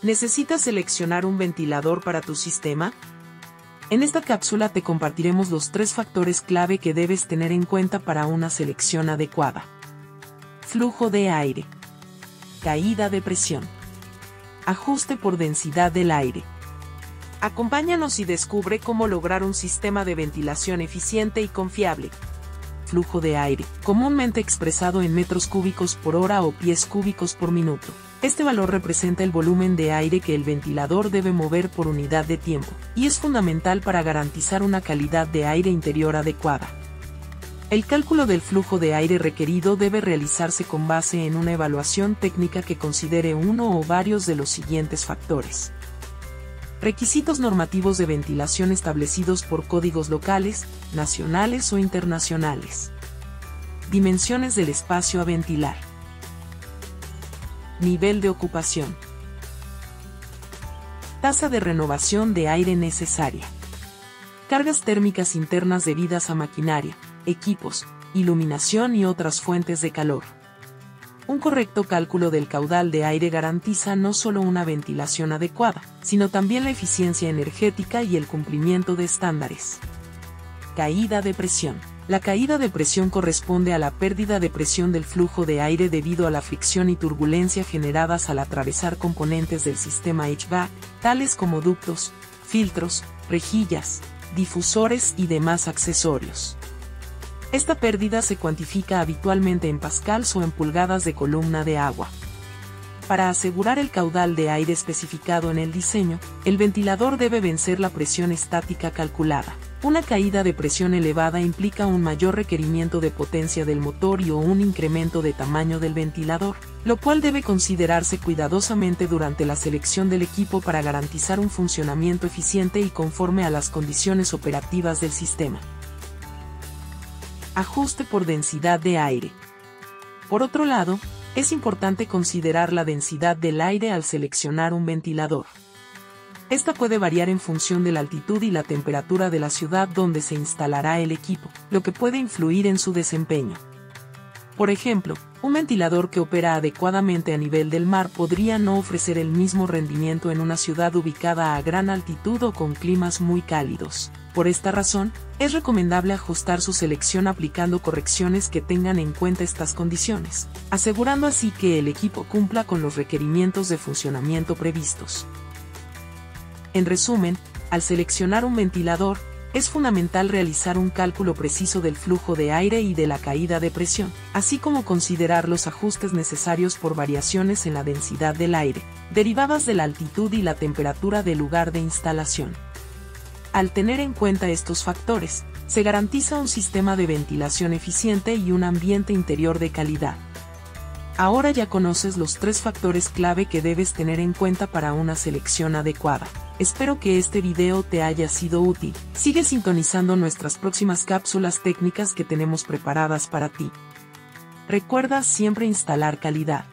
¿Necesitas seleccionar un ventilador para tu sistema? En esta cápsula te compartiremos los 3 factores clave que debes tener en cuenta para una selección adecuada. Flujo de aire. Caída de presión. Ajuste por densidad del aire. Acompáñanos y descubre cómo lograr un sistema de ventilación eficiente y confiable. Flujo de aire, comúnmente expresado en metros cúbicos por hora o pies cúbicos por minuto. Este valor representa el volumen de aire que el ventilador debe mover por unidad de tiempo, y es fundamental para garantizar una calidad de aire interior adecuada. El cálculo del flujo de aire requerido debe realizarse con base en una evaluación técnica que considere uno o varios de los siguientes factores. Requisitos normativos de ventilación establecidos por códigos locales, nacionales o internacionales. Dimensiones del espacio a ventilar. Nivel de ocupación. Tasa de renovación de aire necesaria. Cargas térmicas internas debidas a maquinaria, equipos, iluminación y otras fuentes de calor. Un correcto cálculo del caudal de aire garantiza no solo una ventilación adecuada, sino también la eficiencia energética y el cumplimiento de estándares. Caída de presión. La caída de presión corresponde a la pérdida de presión del flujo de aire debido a la fricción y turbulencia generadas al atravesar componentes del sistema HVAC, tales como ductos, filtros, rejillas, difusores y demás accesorios. Esta pérdida se cuantifica habitualmente en pascals o en pulgadas de columna de agua. Para asegurar el caudal de aire especificado en el diseño, el ventilador debe vencer la presión estática calculada. Una caída de presión elevada implica un mayor requerimiento de potencia del motor o un incremento de tamaño del ventilador, lo cual debe considerarse cuidadosamente durante la selección del equipo para garantizar un funcionamiento eficiente y conforme a las condiciones operativas del sistema. Ajuste por densidad de aire. Por otro lado, es importante considerar la densidad del aire al seleccionar un ventilador. Esta puede variar en función de la altitud y la temperatura de la ciudad donde se instalará el equipo, lo que puede influir en su desempeño. Por ejemplo, un ventilador que opera adecuadamente a nivel del mar podría no ofrecer el mismo rendimiento en una ciudad ubicada a gran altitud o con climas muy cálidos. Por esta razón, es recomendable ajustar su selección aplicando correcciones que tengan en cuenta estas condiciones, asegurando así que el equipo cumpla con los requerimientos de funcionamiento previstos. En resumen, al seleccionar un ventilador, es fundamental realizar un cálculo preciso del flujo de aire y de la caída de presión, así como considerar los ajustes necesarios por variaciones en la densidad del aire, derivadas de la altitud y la temperatura del lugar de instalación. Al tener en cuenta estos factores, se garantiza un sistema de ventilación eficiente y un ambiente interior de calidad. Ahora ya conoces los 3 factores clave que debes tener en cuenta para una selección adecuada. Espero que este video te haya sido útil. Sigue sintonizando nuestras próximas cápsulas técnicas que tenemos preparadas para ti. Recuerda siempre instalar calidad.